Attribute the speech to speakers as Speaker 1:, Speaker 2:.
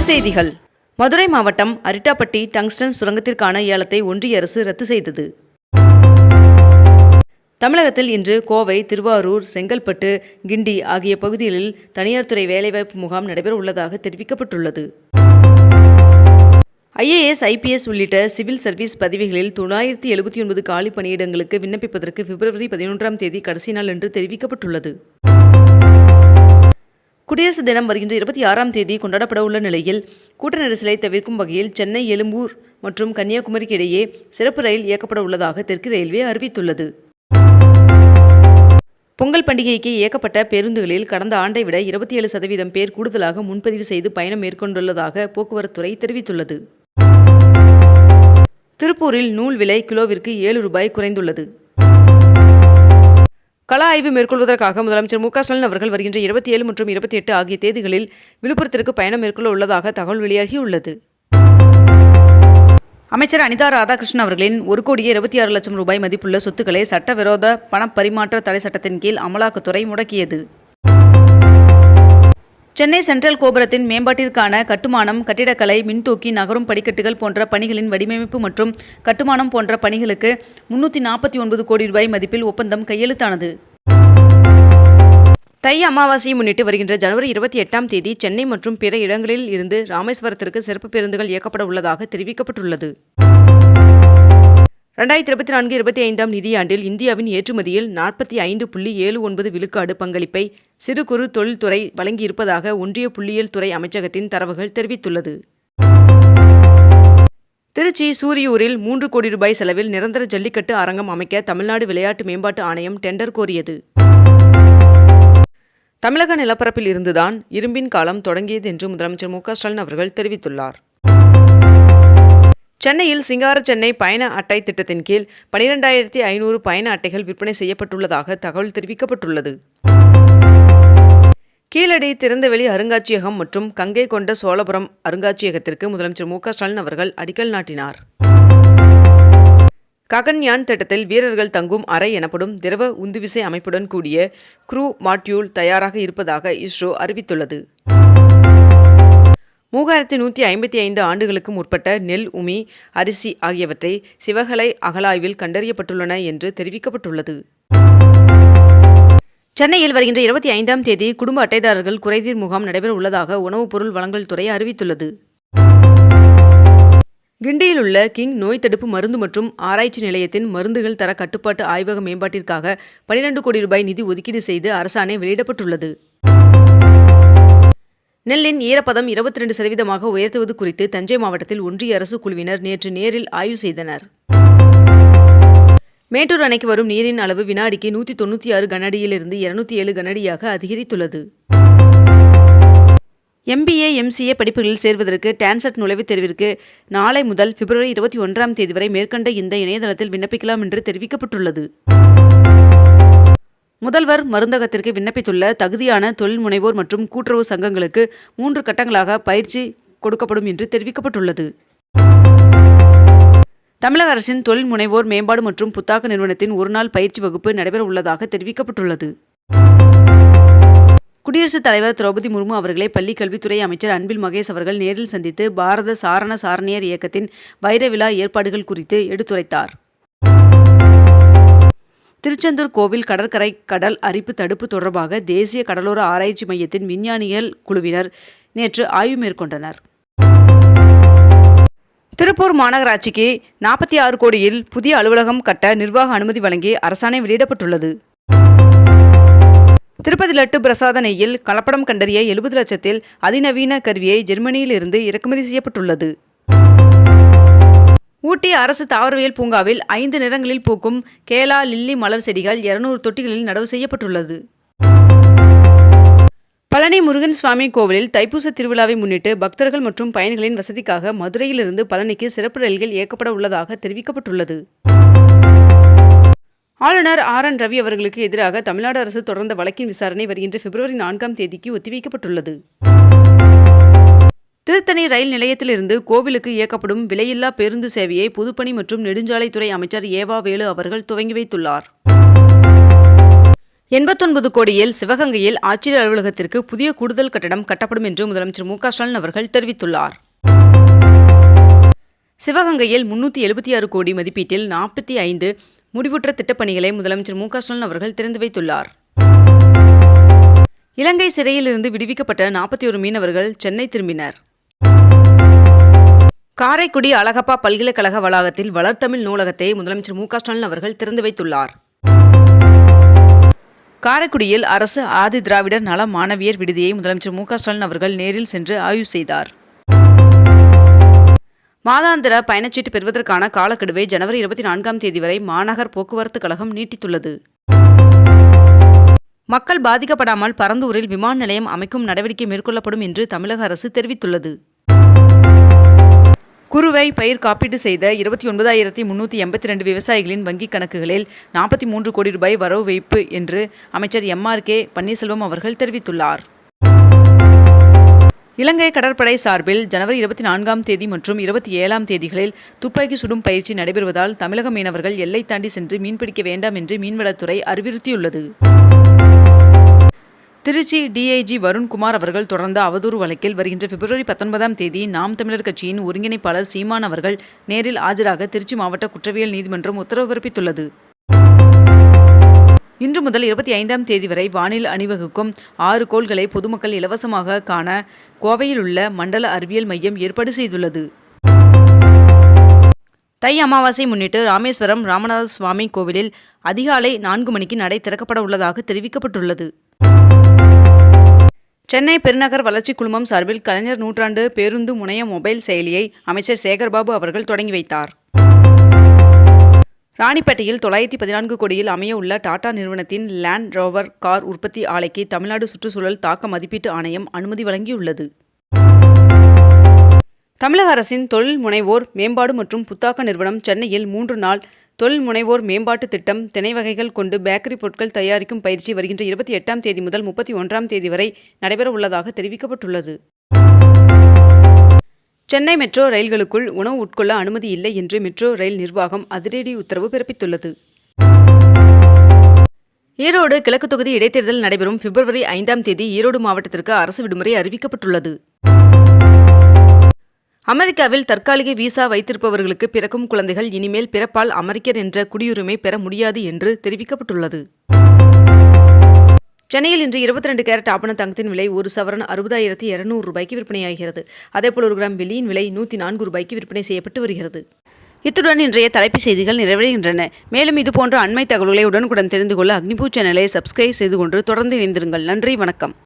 Speaker 1: செய்திகள். மதுரை மாவட்டம் அரிட்டாப்பட்டி டங்ஸ்டன் சுரங்கத்திற்கான ஏலத்தை ஒன்றிய அரசு ரத்து செய்தது. தமிழகத்தில் இன்று கோவை, திருவாரூர், செங்கல்பட்டு, கிண்டி ஆகிய பகுதிகளில் தனியார் துறை வேலைவாய்ப்பு முகாம் நடைபெற உள்ளதாக தெரிவிக்கப்பட்டுள்ளது. IAS, IPS உள்ளிட்ட சிவில் சர்வீஸ் பதவிகளில் 979 காலி பணியிடங்களுக்கு விண்ணப்பிப்பதற்கு பிப்ரவரி 11ஆம் தேதி கடைசி நாள் என்று தெரிவிக்கப்பட்டுள்ளது. குடியரசு தினம் வருகின்ற 26ஆம் தேதி கொண்டாடப்பட உள்ள நிலையில் கூட்ட நெரிசலை தவிர்க்கும் வகையில் சென்னை, எழும்பூர் மற்றும் கன்னியாகுமரிக்கு இடையே சிறப்பு ரயில் இயக்கப்பட உள்ளதாக தெற்கு ரயில்வே அறிவித்துள்ளது. பொங்கல் பண்டிகைக்கு இயக்கப்பட்ட பேருந்துகளில் கடந்த ஆண்டை விட 27% பேர் கூடுதலாக முன்பதிவு செய்து பயணம் மேற்கொண்டுள்ளதாக போக்குவரத்துறை தெரிவித்துள்ளது. திருப்பூரில் நூல் விலை கிலோவிற்கு ₹7 குறைந்துள்ளது. கள ஆய்வு மேற்கொள்வதற்காக முதலமைச்சர் மு.க.ஸ்டாலின் அவர்கள் வருகின்ற 27 மற்றும் 28 ஆகிய தேதிகளில் விழுப்புரத்திற்கு பயணம் மேற்கொள்ள உள்ளதாக தகவல் வெளியாகியுள்ளது. அமைச்சர் அனிதா ராதாகிருஷ்ணன் அவர்களின் ₹1,26,00,000 மதிப்புள்ள சொத்துக்களை சட்டவிரோத பணப்பரிமாற்ற தடை சட்டத்தின் கீழ் அமலாக்கத்துறை முடக்கியது. சென்னை சென்ட்ரல் கோபுரத்தின் மேம்பாட்டிற்கான கட்டுமானம், கட்டிடக்கலை, மின்தூக்கி, நகரும் படிக்கட்டுகள் போன்ற பணிகளின் வடிவமைப்பு மற்றும் கட்டுமானம் போன்ற பணிகளுக்கு ₹349 கோடி மதிப்பில் ஒப்பந்தம் கையெழுத்தானது. தை அமாவாசையை முன்னிட்டு வருகின்ற ஜனவரி 28ஆம் தேதி சென்னை மற்றும் பிற இடங்களில் இருந்து ராமேஸ்வரத்திற்கு சிறப்பு பேருந்துகள் இயக்கப்பட உள்ளதாக தெரிவிக்கப்பட்டுள்ளது. 2024-25ஆம் நிதியாண்டில் இந்தியாவின் ஏற்றுமதியில் 45.79 விழுக்காடு பங்களிப்பை சிறு குறு தொழில்துறை வழங்கியிருப்பதாக ஒன்றிய புள்ளியியல் துறை அமைச்சகத்தின் தரவுகள் தெரிவித்துள்ளது. திருச்சி சூரியூரில் ₹3 கோடி செலவில் நிரந்தர ஜல்லிக்கட்டு அரங்கம் அமைக்க தமிழ்நாடு விளையாட்டு மேம்பாட்டு ஆணையம் டெண்டர் கோரியது. தமிழக நிலப்பரப்பில் இருந்துதான் இரும்பின் காலம் தொடங்கியது என்று முதலமைச்சர் மு.க.ஸ்டாலின் அவர்கள் தெரிவித்துள்ளார். சென்னையில் சிங்கார சென்னை பயண அட்டை திட்டத்தின் கீழ் 12,500 பயண அட்டைகள் விற்பனை செய்யப்பட்டுள்ளதாக தகவல் தெரிவிக்கப்பட்டுள்ளது. கீழடி திறந்தவெளி அருங்காட்சியகம் மற்றும் கங்கை கொண்ட சோழபுரம் அருங்காட்சியகத்திற்கு முதலமைச்சர் மு.க.ஸ்டாலின் அவர்கள் அடிக்கல் நாட்டினார். ககன்யான் திட்டத்தில் வீரர்கள் தங்கும் அறை எனப்படும் திரவ உந்துவிசை அமைப்புடன் கூடிய க்ரூ மாட்யூல் தயாராக இருப்பதாக இஸ்ரோ அறிவித்துள்ளது. 3155 ஆண்டுகளுக்கு முற்பட்ட நெல், உமி, அரிசி ஆகியவற்றை சிவகலை அகழாய்வில் கண்டறியப்பட்டுள்ளன என்று தெரிவிக்கப்பட்டுள்ளது. சென்னையில் வருகின்ற 25ஆம் தேதி குடும்ப அட்டைதாரர்கள் குறைதீர் முகாம் நடைபெற உள்ளதாக உணவுப் பொருள் வழங்கல் துறை அறிவித்துள்ளது. கிண்டியில் உள்ள கிங் நோய் தடுப்பு மருந்து மற்றும் ஆராய்ச்சி நிலையத்தின் மருந்துகள் தர கட்டுப்பாட்டு ஆய்வக மேம்பாட்டிற்காக ₹12 கோடி நிதி ஒதுக்கீடு செய்து அரசாணை வெளியிடப்பட்டுள்ளது. நெல்லின் ஈரப்பதம் 22% உயர்த்துவது குறித்து தஞ்சை மாவட்டத்தில் ஒன்றிய அரசு குழுவினர் நேற்று நேரில் ஆய்வு செய்தனர். மேட்டூர் அணைக்கு வரும் நீரின் அளவு வினாடிக்கு 196 கனஅடியிலிருந்து 207 கனஅடியாக அதிகரித்துள்ளது. MBA, MCA படிப்புகளில் சேர்வதற்கு டான்செட் நுழைவுத் தேர்விற்கு நாளை முதல் பிப்ரவரி 21ஆம் தேதி வரை மேற்கண்ட இந்த இணையதளத்தில் விண்ணப்பிக்கலாம் என்று தெரிவிக்கப்பட்டுள்ளது. முதல்வர் மருந்தகத்திற்கு விண்ணப்பித்துள்ள தகுதியான தொழில் முனைவோர் மற்றும் கூட்டுறவு சங்கங்களுக்கு 3 கட்டங்களாக பயிற்சி கொடுக்கப்படும் என்று தெரிவிக்கப்பட்டுள்ளது. தமிழக அரசின் தொழில் முனைவோர் மேம்பாடு மற்றும் புத்தாக்க நிறுவனத்தின் ஒருநாள் பயிற்சி வகுப்பு நடைபெற உள்ளதாக தெரிவிக்கப்பட்டுள்ளது. குடியரசுத் தலைவர் திரௌபதி முர்மு அவர்களை பள்ளி கல்வித்துறை அமைச்சர் அன்பில் மகேஷ் அவர்கள் நேரில் சந்தித்து பாரத சாரண சாரணியர் இயக்கத்தின் வைர விழா ஏற்பாடுகள் குறித்து எடுத்துரைத்தார். திருச்செந்தூர் கோவில் கடற்கரை கடல் அரிப்பு தடுப்பு தொடர்பாக தேசிய கடலோர ஆராய்ச்சி மையத்தின் விஞ்ஞானிகள் குழுவினர் நேற்று ஆய்வு மேற்கொண்டனர். திருப்பூர் மாநகராட்சிக்கு 46 கோடியில் புதிய அலுவலகம் கட்ட நிர்வாக அனுமதி வழங்கி அரசாணை வெளியிடப்பட்டுள்ளது. திருப்பதி லட்டு பிரசாத நெய்யில் கலப்படம் கண்டறிய 70 லட்சத்தில் அதிநவீன கருவியை ஜெர்மனியில் இருந்து இறக்குமதி செய்யப்பட்டுள்ளது. ஊட்டி அரசு தாவரவியல் பூங்காவில் 5 நிறங்களில் பூக்கும் கேலா, லில்லி மலர் செடிகள் 200 தொட்டிகளில் நடவு செய்யப்பட்டுள்ளது. பழனி முருகன் சுவாமி கோவிலில் தைப்பூச திருவிழாவை முன்னிட்டு பக்தர்கள் மற்றும் பயணிகளின் வசதிக்காக மதுரையிலிருந்து பழனிக்கு சிறப்பு ரயில்கள் இயக்கப்பட உள்ளதாக தெரிவிக்கப்பட்டுள்ளது. ஆளுநர் RN ரவி அவர்களுக்கு எதிராக தமிழ்நாடு அரசு தொடர்ந்த வழக்கின் விசாரணை வருகின்ற பிப்ரவரி 4ஆம் தேதிக்கு ஒத்திவைக்கப்பட்டுள்ளது. திருத்தணி ரயில் நிலையத்திலிருந்து கோவிலுக்கு இயக்கப்படும் விலையில்லா பேருந்து சேவையை பொதுப்பணி மற்றும் நெடுஞ்சாலைத்துறை அமைச்சர் ஏவா வேலு அவர்கள் துவங்கி வைத்துள்ளார். 89 கோடியில் சிவகங்கையில் ஆட்சியர் அலுவலகத்திற்கு புதிய கூடுதல் கட்டடம் கட்டப்படும் என்று முதலமைச்சர் மு க ஸ்டாலின் அவர்கள் தெரிவித்துள்ளார். சிவகங்கையில் 376 கோடி மதிப்பீட்டில் 45 முடிவுற்ற திட்டப்பணிகளை முதலமைச்சர் மு க ஸ்டாலின் அவர்கள் திறந்து வைத்துள்ளார். இலங்கை சிறையிலிருந்து விடுவிக்கப்பட்ட 41 மீனவர்கள் சென்னை திரும்பினர். காரைக்குடி அழகப்பா பல்கலைக்கழக வளாகத்தில் வளர்தமிழ் நூலகத்தை முதலமைச்சர் மு க ஸ்டாலின் அவர்கள் திறந்து வைத்துள்ளார். காரைக்குடியில் அரசு ஆதி திராவிடர் நல மாணவியர் விடுதியை முதலமைச்சர் மு க ஸ்டாலின் அவர்கள் நேரில் சென்று ஆய்வு செய்தார். மாதாந்திர பயணச்சீட்டு பெறுவதற்கான காலக்கெடுவை ஜனவரி 24ஆம் தேதி வரை மாநகர் போக்குவரத்து கழகம் நீட்டித்துள்ளது. மக்கள் பாதிக்கப்படாமல் பரந்தூரில் விமான நிலையம் அமைக்கும் நடவடிக்கை மேற்கொள்ளப்படும் என்று தமிழக அரசு தெரிவித்துள்ளது. குறுவை பயிர் காப்பீடு செய்த 29,382 விவசாயிகளின் வங்கிக் கணக்குகளில் 43 கோடி ரூபாய் வரவு வைப்பு என்று அமைச்சர் எம்.ஆர்.கே. பன்னீர்செல்வம் அவர்கள் தெரிவித்துள்ளார். இலங்கை கடற்படை சார்பில் ஜனவரி 24ஆம் தேதி மற்றும் 27ஆம் தேதிகளில் துப்பாக்கி சுடும் பயிற்சி நடைபெறுவதால் தமிழக மீனவர்கள் எல்லை தாண்டி சென்று மீன்பிடிக்க வேண்டாம் என்று மீன்வளத்துறை அறிவுறுத்தியுள்ளது. திருச்சி டிஐஜி வருண்குமார் அவர்கள் தொடர்ந்த அவதூறு வழக்கில் வருகின்ற பிப்ரவரி 19ஆம் தேதி நாம் தமிழர் கட்சியின் ஒருங்கிணைப்பாளர் சீமான் அவர்கள் நேரில் ஆஜராக திருச்சி மாவட்ட குற்றவியல் நீதிமன்றம் உத்தரவு பிறப்பித்துள்ளது. இன்று முதல் 25ஆம் தேதி வரை வானில் அணிவகுக்கும் 6 கோள்களை பொதுமக்கள் இலவசமாக காண கோவையில் உள்ள மண்டல அறிவியல் மையம் ஏற்பாடு செய்துள்ளது. தை அமாவாசை முன்னிட்டு ராமேஸ்வரம் ராமநாத சுவாமி கோவிலில் அதிகாலை 4 மணிக்கு நடை திறக்கப்பட உள்ளதாக தெரிவிக்கப்பட்டுள்ளது. சென்னை பெருநகர் வளர்ச்சி குழுமம் சார்பில் கலைஞர் நூற்றாண்டு பேருந்து முனைய மொபைல் செயலியை அமைச்சர் சேகர்பாபு அவர்கள் தொடங்கி வைத்தார். ராணிப்பேட்டையில் 914 கோடியில் அமைய உள்ள டாடா நிறுவனத்தின் லேண்ட் ரோவர் கார் உற்பத்தி ஆலைக்கு தமிழ்நாடு சுற்றுச்சூழல் தாக்க மதிப்பீட்டு ஆணையம் அனுமதி வழங்கியுள்ளது. தமிழக அரசின் தொழில் முனைவோர் மேம்பாடு மற்றும் புத்தாக்க நிறுவனம் சென்னையில் 3 நாள் தொழில் முனைவோர் மேம்பாட்டு திட்டம் திணை வகைகள் கொண்டு பேக்கரி பொருட்கள் தயாரிக்கும் பயிற்சி வருகின்ற 28ஆம் தேதி முதல் 31ஆம் தேதி வரை நடைபெற உள்ளதாக தெரிவிக்கப்பட்டுள்ளது. சென்னை மெட்ரோ ரயில்களுக்குள் உணவு உட்கொள்ள அனுமதி இல்லை என்று மெட்ரோ ரயில் நிர்வாகம் அதிரடி உத்தரவு பிறப்பித்துள்ளது. ஈரோடு கிழக்கு தொகுதி இடைத்தேர்தல் நடைபெறும் பிப்ரவரி 5ஆம் தேதி ஈரோடு மாவட்டத்திற்கு அரசு விடுமுறை அறிவிக்கப்பட்டுள்ளது. அமெரிக்காவில் தற்காலிக விசா வைத்திருப்பவர்களுக்கு பிறக்கும் குழந்தைகள் இனிமேல் பிறப்பால் அமெரிக்கர் என்ற குடியுரிமை பெற முடியாது என்று தெரிவிக்கப்பட்டுள்ளது. சென்னையில் இன்று 22 கேரட் ஆபண தங்கத்தின் விலை ஒரு சவரன் 60,200 ரூபாய்க்கு விற்பனையாகிறது. அதேபோல் 1 கிராம் வெள்ளியின் விலை 104 ரூபாய்க்கு விற்பனை செய்யப்பட்டு வருகிறது. இத்துடன் இன்றைய தலைப்புச் செய்திகள் நிறைவடைகின்றன. மேலும் இதுபோன்ற அண்மை தகவல்களை உடனுக்குடன் தெரிந்து கொள்ள அக்னிபூ சேனலை சப்ஸ்கிரைப் செய்து கொண்டு தொடர்ந்து இணைந்திருங்கள். நன்றி, வணக்கம்.